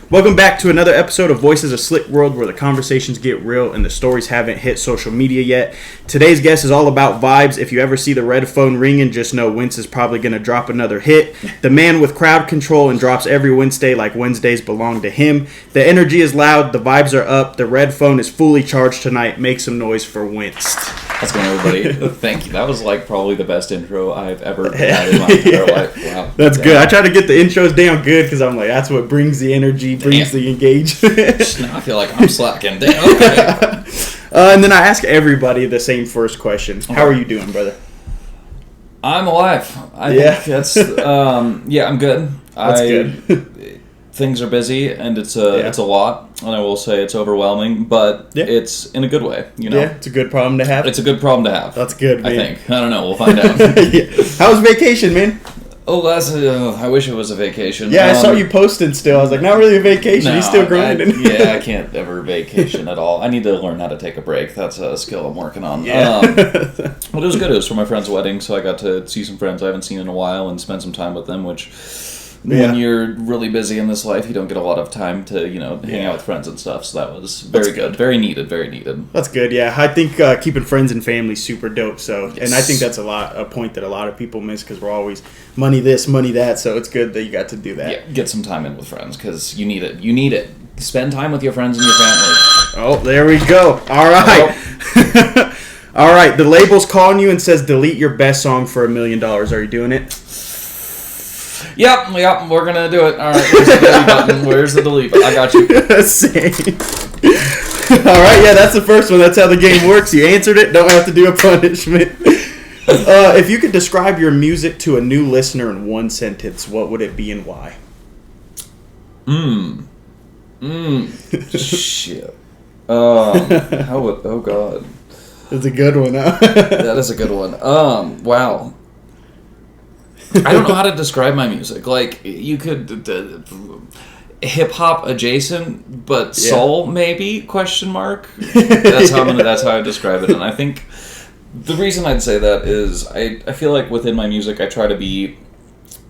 Welcome back to another episode of Voices of Slik World, where the conversations get real and the stories haven't hit social media yet. Today's guest is all about vibes. If you ever see the red phone ringing, just know Wince is probably going to drop another hit. The man with crowd control and drops every Wednesday like Wednesdays belong to him. The energy is loud, the vibes are up, the red phone is fully charged tonight. Make some noise for Wince. How's it going, everybody? Thank you. That was like probably the best intro I've ever had in my entire life. Wow. That's good. I try to get the intros down good because I'm like, that's what brings the energy, brings the engagement. Now I feel like I'm slacking. Damn. Okay. And then I ask everybody the same first question. How are you doing, brother? I'm alive. I think that's I'm good. That's good. Things are busy and it's a lot, and I will say it's overwhelming, but it's in a good way, you know. Yeah, it's a good problem to have. It's a good problem to have. That's good, man. I think. I don't know. We'll find out. How was vacation, man? Oh, I wish it was a vacation. Yeah, I saw you posting still. I was like, not really a vacation. You're still grinding. I can't ever vacation at all. I need to learn how to take a break. That's a skill I'm working on. Yeah. But it was good. It was for my friend's wedding, so I got to see some friends I haven't seen in a while and spend some time with them, which... When you're really busy in this life, you don't get a lot of time to, hang out with friends and stuff. So that was very good. Very needed. Very needed. That's good, yeah. I think keeping friends and family is super dope. So, and I think that's a point that a lot of people miss because we're always money this, money that. So it's good that you got to do that. Yeah, get some time in with friends because you need it. You need it. Spend time with your friends and your family. Oh, there we go. All right. Oh. All right. The label's calling you and says delete your best song for $1 million. Are you doing it? Yep, we're gonna do it. All right, where's the delete button? Where's the delete button? I got you. Same. All right, yeah, that's the first one. That's how the game works. You answered it. Don't have to do a punishment. If you could describe your music to a new listener in one sentence, what would it be and why? Shit. Oh God. That's a good one, huh? That is a good one. Wow. I don't know how to describe my music. Like, you could hip-hop adjacent, but soul, maybe, question mark? That's how I describe it. And I think the reason I'd say that is I feel like within my music I try to be...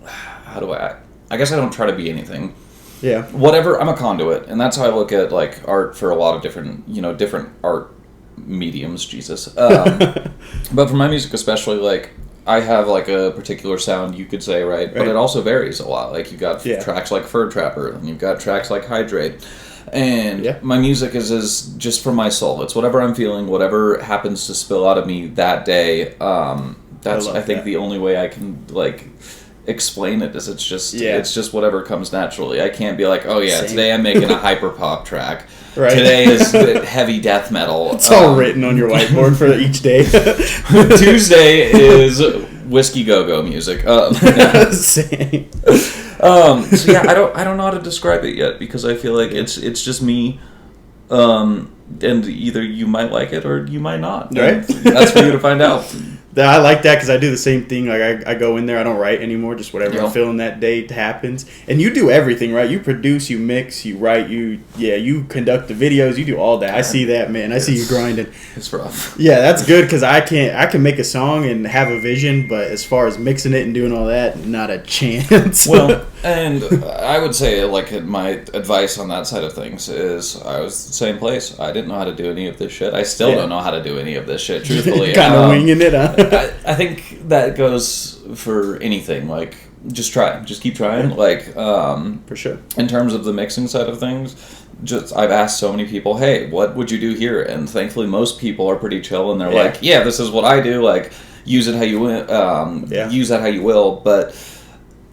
I guess I don't try to be anything. Yeah. Whatever, I'm a conduit. And that's how I look at, like, art for a lot of different, different art mediums, Jesus. But for my music especially, like... I have like a particular sound, you could say, right? But it also varies a lot. Like you've got tracks like Fur Trapper, and you've got tracks like Hydrate. And my music is just from my soul. It's whatever I'm feeling, whatever happens to spill out of me that day. That's I think the only way I can like explain it is it's just whatever comes naturally. I can't be like, oh yeah, today I'm making a hyper pop track. Right. Today is heavy death metal. It's all written on your whiteboard for each day. Tuesday is whiskey go-go music. Same. So yeah, I don't know how to describe it yet because I feel like it's just me. And either you might like it or you might not. Right. That's for you to find out. I like that because I do the same thing. Like I go in there, I don't write anymore. Just whatever I'm feeling that day happens. And you do everything, right? You produce, you mix, you write, you conduct the videos, you do all that. I see that, man. I see you grinding. It's rough. Yeah, that's good because I can make a song and have a vision, but as far as mixing it and doing all that, not a chance. Well, and I would say like my advice on that side of things is I was the same place. I didn't know how to do any of this shit. I still don't know how to do any of this shit. Truthfully, kind of winging it, huh? I think that goes for anything. Like, just try. Just keep trying. Like, for sure. In terms of the mixing side of things, I've asked so many people, hey, what would you do here? And thankfully, most people are pretty chill, and they're like, yeah, this is what I do. Like, use it how you use that how you will. But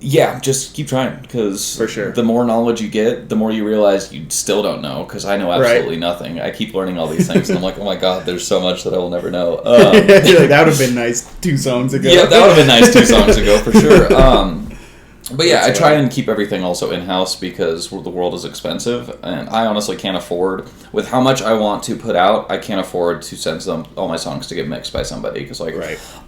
yeah, just keep trying because for sure. The more knowledge you get, the more you realize you still don't know. Because I know absolutely nothing. I keep learning all these things, and I'm like, oh my god, there's so much that I will never know. That would have been nice 2 songs ago. Yeah, that would have been nice 2 songs ago for sure. But yeah, I try and keep everything also in-house because the world is expensive, and I honestly can't afford, with how much I want to put out, I can't afford to send all my songs to get mixed by somebody, because I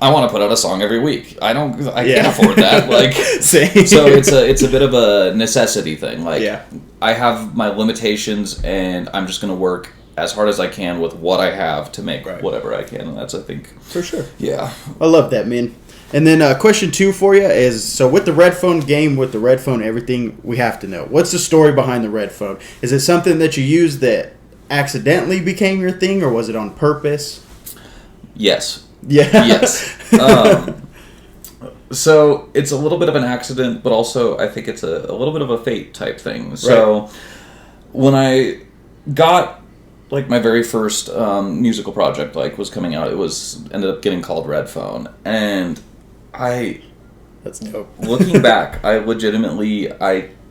want to put out a song every week. I can't afford that. Like, same. So it's a bit of a necessity thing. Like, I have my limitations, and I'm just going to work as hard as I can with what I have to make whatever I can, and that's, I think... For sure. Yeah. I love that, man. And then question 2 for you is, so with the red phone game, with the red phone everything, we have to know. What's the story behind the red phone? Is it something that you used that accidentally became your thing, or was it on purpose? Yes. Yeah. Yes. So it's a little bit of an accident, but also I think it's a little bit of a fate type thing. So when I got like my very first musical project was coming out, ended up getting called Red Phone, and That's dope. Looking back, I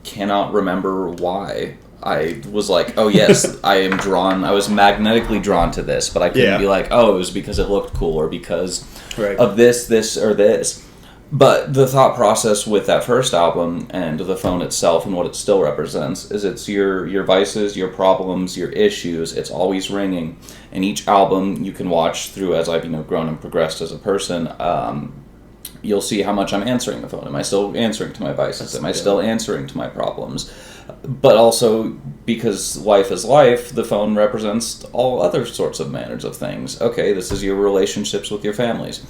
cannot remember why. I was like, oh yes, I was magnetically drawn to this, but I couldn't be like, oh, it was because it looked cool or because of this, or this. But the thought process with that first album and the phone itself and what it still represents is it's your vices, your problems, your issues. It's always ringing. And each album you can watch through as I've grown and progressed as a person. You'll see how much I'm answering the phone. Am I still answering to my vices? Am I still answering to my problems? But also, because life is life, the phone represents all other sorts of manners of things. Okay, this is your relationships with your families,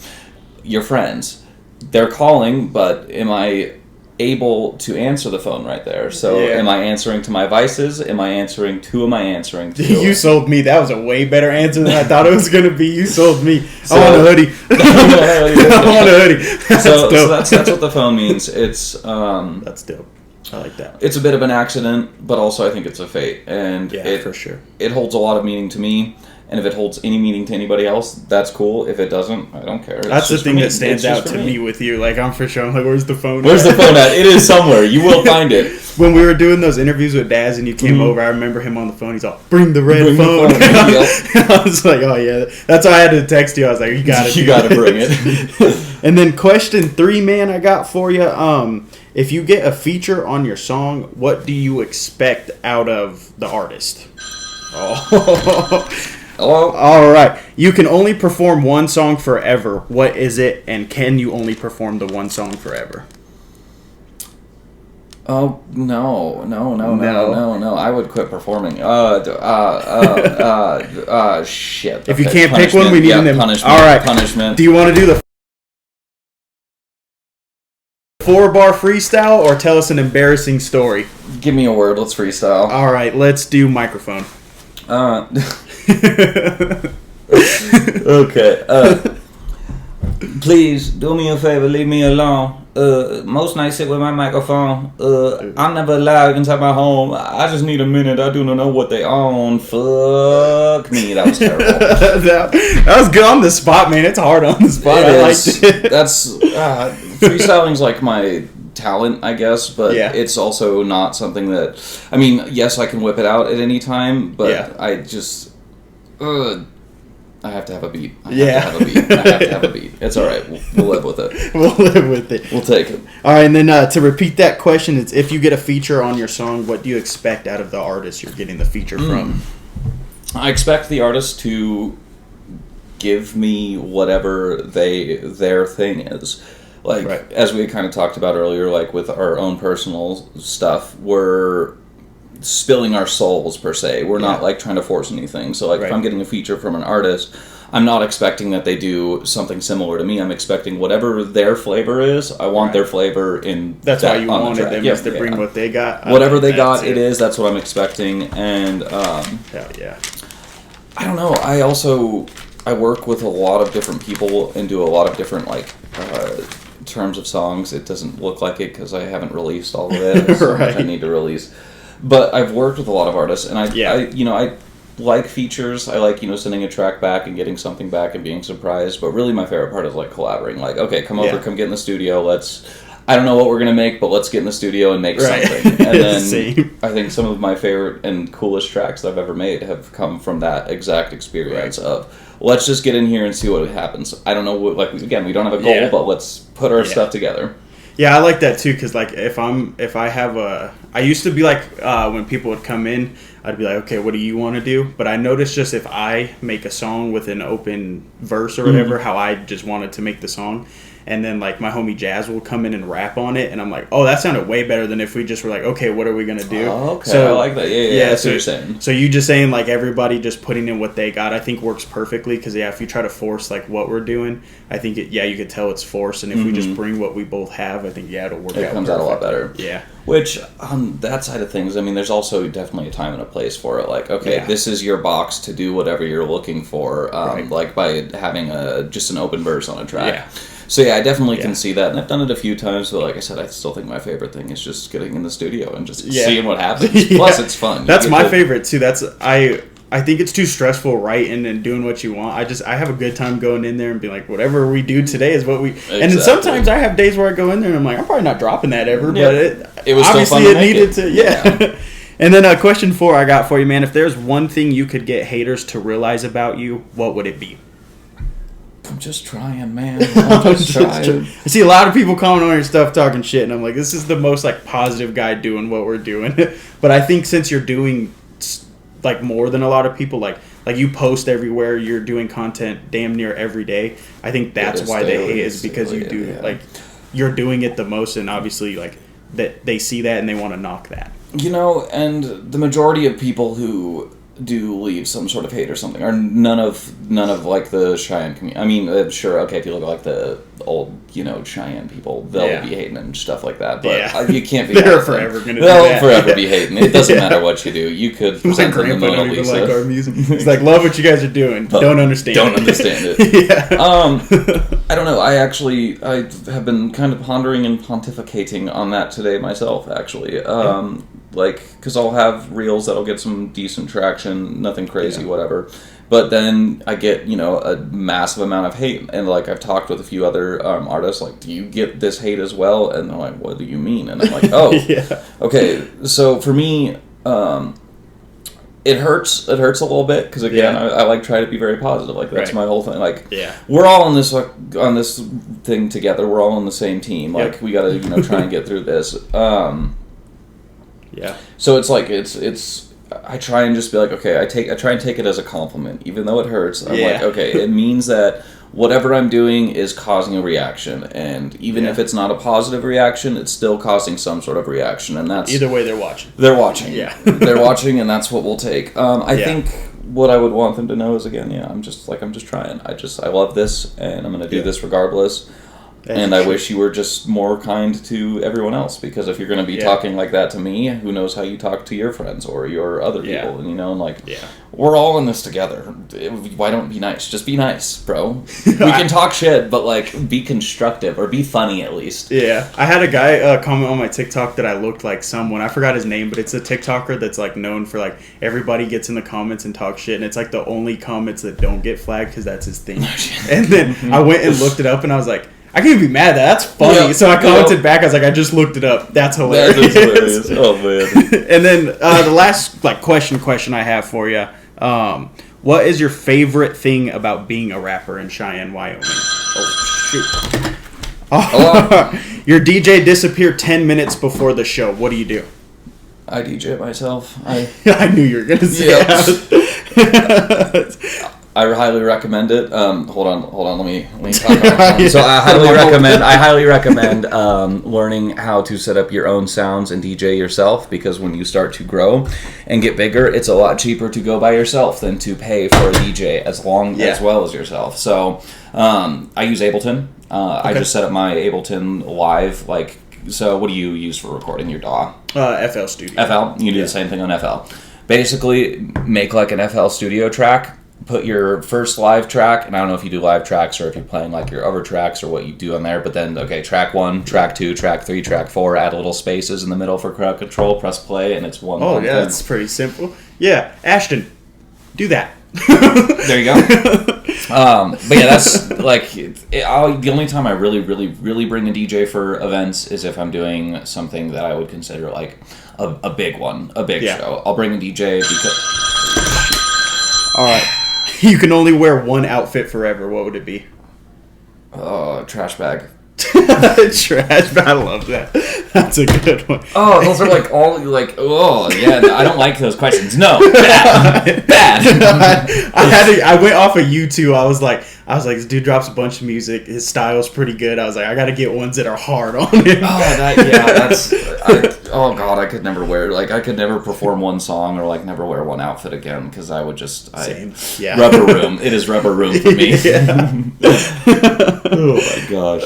your friends. They're calling, but am I able to answer the phone right there? So am I answering to my vices? Am I answering to? You sold me. That was a way better answer than I thought it was going to be. You sold me. I want a hoodie. I want a hoodie. So that's what the phone means. It's that's dope. I like that. It's a bit of an accident, but also I think it's a fate. And for sure. It holds a lot of meaning to me. And if it holds any meaning to anybody else, that's cool. If it doesn't, I don't care. That's the thing that stands out to me with you. Like, I'm for sure. I'm like, where's the phone? Where's the phone at? It is somewhere. You will find it. When we were doing those interviews with Daz and you came over, I remember him on the phone. He's all, bring the red phone. I was like, oh yeah. That's why I had to text you. I was like, you got to bring it. And then question 3, man, I got for you. If you get a feature on your song, what do you expect out of the artist? Hello? All right. You can only perform one song forever. What is it, and can you only perform the one song forever? Oh, no. I would quit performing. Shit. If you can't pick one, we need them. Punishment. All right. Punishment. Do you want to do the 4-bar freestyle or tell us an embarrassing story? Give me a word. Let's freestyle. All right. Let's do microphone. Okay. Please do me a favor, leave me alone. Most nights sit with my microphone. I'm never allowed inside my home. I just need a minute. I do not know what they own. Fuck me. That was terrible. that was good on the spot, man. It's hard on the spot. I liked it. That's freestyling's like my talent, I guess, but it's also not something that, I mean, yes, I can whip it out at any time, but I just I have to have a beat. I have to have a beat. It's all right. We'll live with it. We'll take it. All right, and then to repeat that question, it's if you get a feature on your song, what do you expect out of the artist you're getting the feature from? I expect the artist to give me whatever their thing is. Like, as we kind of talked about earlier, like with our own personal stuff, we're spilling our souls, per se. We're not, like, trying to force anything. So, like, if I'm getting a feature from an artist, I'm not expecting that they do something similar to me. I'm expecting whatever their flavor is. I want their flavor in That's why you wanted them, is to bring what they got. Whatever they got, it is. That's what I'm expecting. And, hell yeah. I don't know. I work with a lot of different people and do a lot of different, like, terms of songs. It doesn't look like it because I haven't released all of it. There's so much I need to release. But I've worked with a lot of artists, and I like features. I like, sending a track back and getting something back and being surprised. But really, my favorite part is like collaborating. Like, okay, come over, come get in the studio. I don't know what we're gonna make, but let's get in the studio and make something. And then I think some of my favorite and coolest tracks that I've ever made have come from that exact experience of, let's just get in here and see what happens. I don't know what, again, we don't have a goal, but let's put our stuff together. Yeah, I like that too, because like I used to be like when people would come in, I'd be like, okay, what do you want to do? But I noticed just if I make a song with an open verse or whatever, how I just wanted to make the song. and then like my homie Jazz will come in and rap on it, and I'm like, oh, that sounded way better than if we just were like, okay, what are we gonna do? Oh, okay, so I like that. Yeah. That's so, what you're saying. So you just saying like everybody just putting in what they got, I think works perfectly, because if you try to force like what we're doing, I think you could tell it's forced, and if we just bring what we both have, I think it'll work. It comes out a lot better. Yeah. Which, on that side of things, I mean, there's also definitely a time and a place for it. Like, okay, this is your box to do whatever you're looking for, like by having just an open verse on a track. Yeah. So yeah, I definitely can see that, and I've done it a few times, but like I said, I still think my favorite thing is just getting in the studio and just seeing what happens. Plus, it's fun. That's my favorite, too. I think it's too stressful writing and doing what you want. I have a good time going in there and being like, whatever we do today is what we... Exactly. And then sometimes I have days where I go in there and I'm like, I'm probably not dropping that ever, but it was obviously still fun it needed to. Yeah. And then question 4 I got for you, man. If there's one thing you could get haters to realize about you, what would it be? I'm just trying, man. I'm just trying. I see a lot of people commenting on your stuff talking shit, and I'm like, this is the most like positive guy doing what we're doing. But I think since you're doing like more than a lot of people, like you post everywhere, you're doing content damn near every day. I think that's why they hate is because you do like you're doing it the most, and obviously like that they see that and they want to knock that. You know, and the majority of people who do leave some sort of hate or something, or none of like the Cheyenne community. I mean, sure, okay, if you look at like the old, Cheyenne people, they'll be hating and stuff like that. But you can't be. They're forever going to. They'll forever be hating. It doesn't matter what you do. You could present them the Mona don't Lisa. Even like our music. It's like, love what you guys are doing. Don't understand. Don't understand it. I don't know. I have been kind of pondering and pontificating on that today myself. Actually, because I'll have reels that'll get some decent traction, nothing crazy, whatever. But then I get, a massive amount of hate. And, like, I've talked with a few other artists, like, do you get this hate as well? And they're like, what do you mean? And I'm like, oh, okay. So for me, it hurts. It hurts a little bit because, again, I like try to be very positive. Like, that's my whole thing. Like, we're all on this thing together. We're all on the same team. Like, we got to, try and get through this. So it's like it's. I try and just be like, okay, I try and take it as a compliment, even though it hurts. I'm like, okay, it means that whatever I'm doing is causing a reaction, and even if it's not a positive reaction, it's still causing some sort of reaction, and that's either way they're watching. They're watching, they're watching, and that's what we'll take. I think what I would want them to know is again, I'm just trying. I love this, and I'm gonna do this regardless. And I wish you were just more kind to everyone else, because if you're going to be talking like that to me, who knows how you talk to your friends or your other people, and we're all in this together. Why don't be nice? Just be nice, bro. We can talk shit, but like be constructive or be funny at least. Yeah, I had a guy comment on my TikTok that I looked like someone. I forgot his name, but it's a TikToker that's like known for like everybody gets in the comments and talk shit, and it's like the only comments that don't get flagged because that's his thing. And then I went and looked it up, and I was like, I can't be mad at that. That's funny. So I commented back. I was like, I just looked it up. That's hilarious. That is hilarious. Oh, man. And then the last question I have for you. What is your favorite thing about being a rapper in Cheyenne, Wyoming? Oh, shoot. Your DJ disappeared 10 minutes before the show. What do you do? I DJ myself. I knew you were going to say that. I highly recommend it. Hold on. Let me talk about it. So I highly recommend learning how to set up your own sounds and DJ yourself, because when you start to grow and get bigger, it's a lot cheaper to go by yourself than to pay for a DJ as well as yourself. So I use Ableton. I just set up my Ableton Live. So what do you use for recording your DAW? FL Studio. FL. You do the same thing on FL. Basically, make like an FL Studio track. Put your first live track, and I don't know if you do live tracks or if you're playing like your other tracks or what you do on there, but then, okay, track 1, track 2, track 3, track 4, add little spaces in the middle for crowd control, press play, and it's one thing. That's pretty simple. Yeah, Ashton, do that. There you go. But yeah, that's like, the only time I really bring a DJ for events is if I'm doing something that I would consider like a big one, a big show. I'll bring a DJ because... All right. You can only wear one outfit forever. What would it be? Trash bag. Trash bag. I love that. That's a good one. Oh, those are like all like. Oh, yeah. I don't like those questions. No, bad. I went off of you too. I was like, I was like, this dude drops a bunch of music. His style's pretty good. I was like, I got to get ones that are hard on him. Oh God, I could never wear, like, I could never perform one song or, like, never wear one outfit again because I would just, Same. Yeah. Rubber room. It is rubber room for me. Oh my gosh.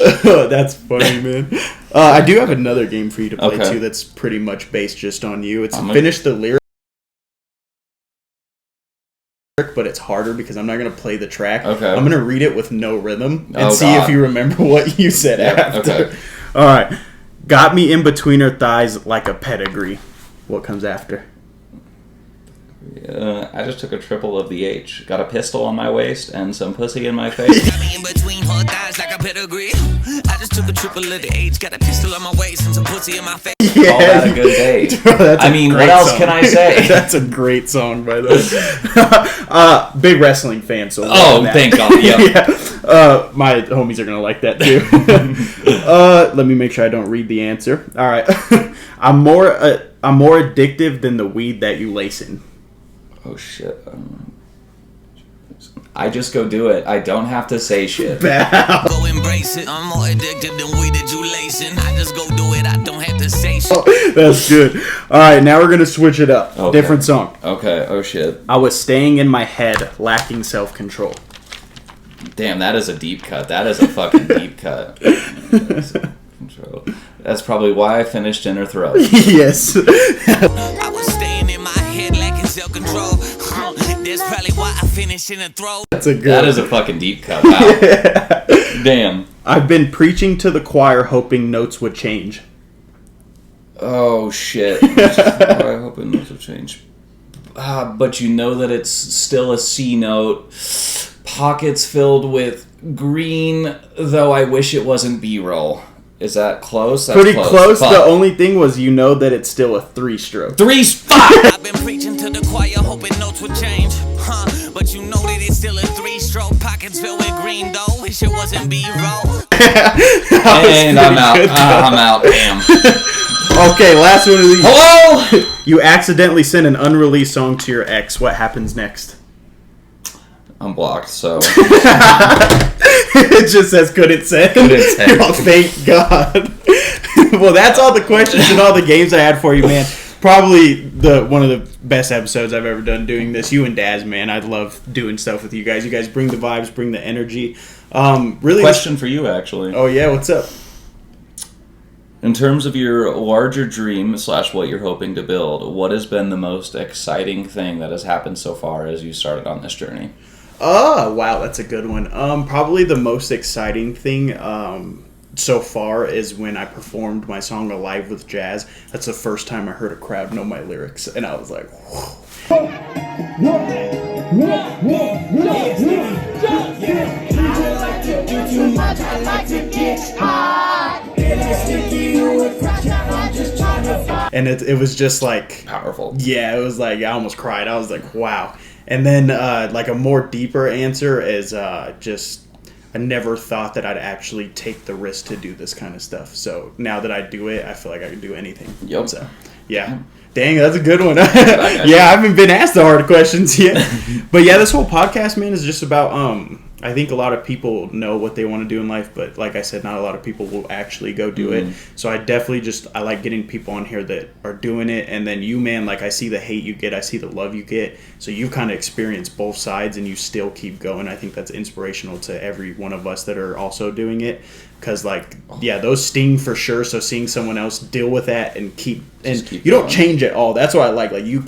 That's funny, man. I do have another game for you to play too that's pretty much based just on you. It's Finish the Lyric, but it's harder because I'm not going to play the track. Okay. I'm going to read it with no rhythm and see if you remember what you said after. Okay. All right. Got me in between her thighs like a pedigree. What comes after? I just took a triple of the H. Got a pistol on my waist and some pussy in my face. Got me in between her thighs like a pedigree. I just took a triple of the H. Got a pistol on my waist and some pussy in my face. Yeah. Call that a good day. I mean, what else can I say? That's a great song, by the way. Big wrestling fan, so thank God. Yep. Yeah. My homies are gonna like that too. Let me make sure I don't read the answer. All right. I'm more addictive than the weed that you lacing. Oh shit. I just go do it. I don't have to say shit. Go embrace it. I'm more addictive than weed that you lacing. I just go do it. I don't have to say shit. Oh, that's good. All right, now we're gonna switch it up. Okay. Different song. Okay. Oh shit. I was staying in my head, lacking self-control. Damn, that is a deep cut. That is a fucking deep cut. That's probably why I finished in her throat. Yes. I was staying in my head, lacking self-control. That's probably why I finished in her throat. That's a good. That is a fucking deep cut. Wow. Yeah. Damn. I've been preaching to the choir, hoping notes would change. Oh shit. I hope notes will change. But you know that it's still a C note. Pockets filled with green, though I wish it wasn't B-roll. Is that close? That's pretty close. Fuck. The only thing was you know that it's still a 3-stroke. I've been preaching to the choir, hoping notes would change. But you know that it's still a 3-stroke. Pockets filled with green, though. Wish it wasn't B-roll. And I'm out. I'm out. Damn. Okay, last one of these. Hello? You accidentally send an unreleased song to your ex. What happens next? I'm blocked, so. It just says couldn't send. Oh, thank God. Well, that's all the questions and all the games I had for you, man. Probably one of the best episodes I've ever done doing this. You and Daz, man. I love doing stuff with you guys. You guys bring the vibes, bring the energy. Really. Question for you, actually. Oh, yeah? What's up? In terms of your larger dream / what you're hoping to build, what has been the most exciting thing that has happened so far as you started on this journey? Oh, wow, that's a good one. Probably the most exciting thing so far is when I performed my song Alive with Jazz. That's the first time I heard a crowd know my lyrics, and I was like, whoa. And it was just like Powerful. Yeah, it was like I almost cried. I was like, wow. And then like a more deeper answer is just I never thought that I'd actually take the risk to do this kind of stuff. So now that I do it, I feel like I can do anything. Yep. So, yeah. Dang, that's a good one. Yeah, I haven't been asked the hard questions yet. But yeah, this whole podcast, man, is just about I think a lot of people know what they want to do in life, but like I said, not a lot of people will actually go do it. So I definitely I like getting people on here that are doing it. And then you, man, like I see the hate you get, I see the love you get. So you've kind of experienced both sides and you still keep going. I think that's inspirational to every one of us that are also doing it. Because, like, yeah, those sting for sure. So seeing someone else deal with that and keep you don't change at all. That's what I like. Like, you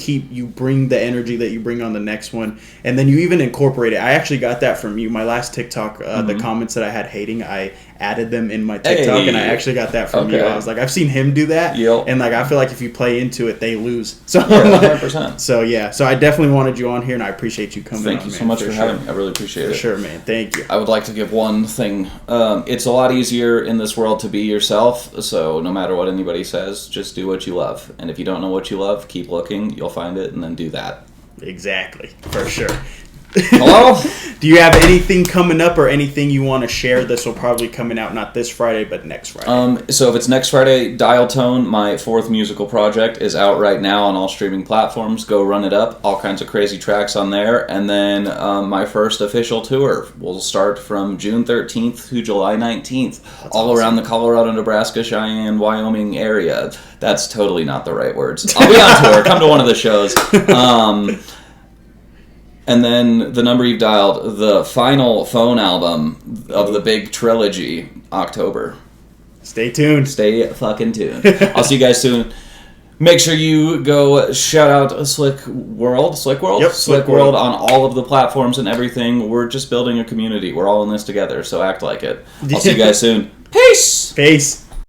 bring the energy that you bring on the next one. And then you even incorporate it. I actually got that from you. My last TikTok, the comments that I had hating, I added them in my TikTok. And I actually got that from you. I was like, I've seen him do that. Yep. And, like, I feel like if you play into it, they lose. So, yeah, 100%. So, yeah. So I definitely wanted you on here, and I appreciate you coming on, Thank you so much for having me. I really appreciate it. For sure, man. Thank you. I would like to give one thing. It's a lot easier in this world to be yourself, so no matter what anybody says, just do what you love. And if you don't know what you love, keep looking, you'll find it, and then do that. Exactly. For sure. Hello? Do you have anything coming up or anything you want to share? This will probably coming out not this Friday, but next Friday. So if it's next Friday, Dial Tone, my 4th musical project, is out right now on all streaming platforms. Go run it up. All kinds of crazy tracks on there. And then my first official tour will start from June 13th to July 19th. That's all awesome. Around the Colorado, Nebraska, Cheyenne, Wyoming area. That's totally not the right words. I'll be on tour. Come to one of the shows. And then the number you've dialed, the final phone album of the big trilogy, October. Stay tuned. Stay fucking tuned. I'll see you guys soon. Make sure you go shout out Slik World. Yep, Slik World on all of the platforms and everything. We're just building a community. We're all in this together, so act like it. I'll see you guys soon. Peace! Peace.